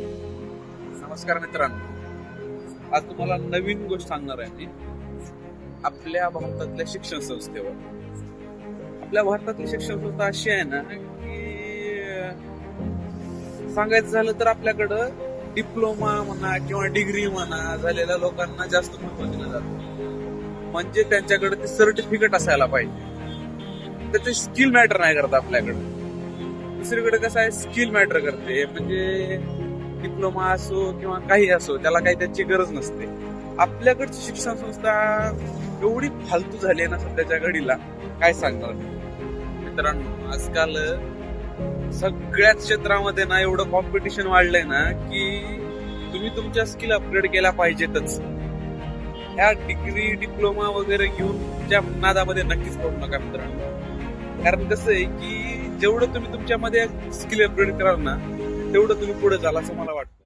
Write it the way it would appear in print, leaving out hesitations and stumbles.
नमस्कार मित्रांनो, आज तुम्हाला नवीन गोष्ट सांगणार आहे मी आपल्या भारतातल्या शिक्षण संस्थेवर. आपल्या भारतातली शिक्षण संस्था अशी आहे ना की सांगायचं झालं तर आपल्याकडं डिप्लोमा म्हणा किंवा डिग्री म्हणा झालेल्या लोकांना जास्त महत्व दिलं जातं. म्हणजे त्यांच्याकडे ते सर्टिफिकेट असायला पाहिजे, त्याचे स्किल मॅटर नाही करत आपल्याकडे. दुसरीकडे कसं आहे, स्किल मॅटर करते. म्हणजे डिप्लोमा असो किंवा काही असो, त्याला काही त्याची गरज नसते. आपल्याकडची शिक्षण संस्था एवढी फालतू झाली आहे ना सध्याच्या घडीला, काय सांगणार मित्रांनो. आजकाल सगळ्याच क्षेत्रामध्ये ना एवढं कॉम्पिटिशन वाढलंय ना की तुम्ही तुमच्या स्किल अपग्रेड केला पाहिजेतच. ह्या डिग्री डिप्लोमा वगैरे घेऊन तुमच्या नादामध्ये नक्कीच पडू नका मित्रांनो. कारण कसं आहे की जेवढं तुम्ही तुमच्यामध्ये स्किल अपग्रेड कराल ना तेवढं तुम्ही पुढे जाल असं मला वाटतं.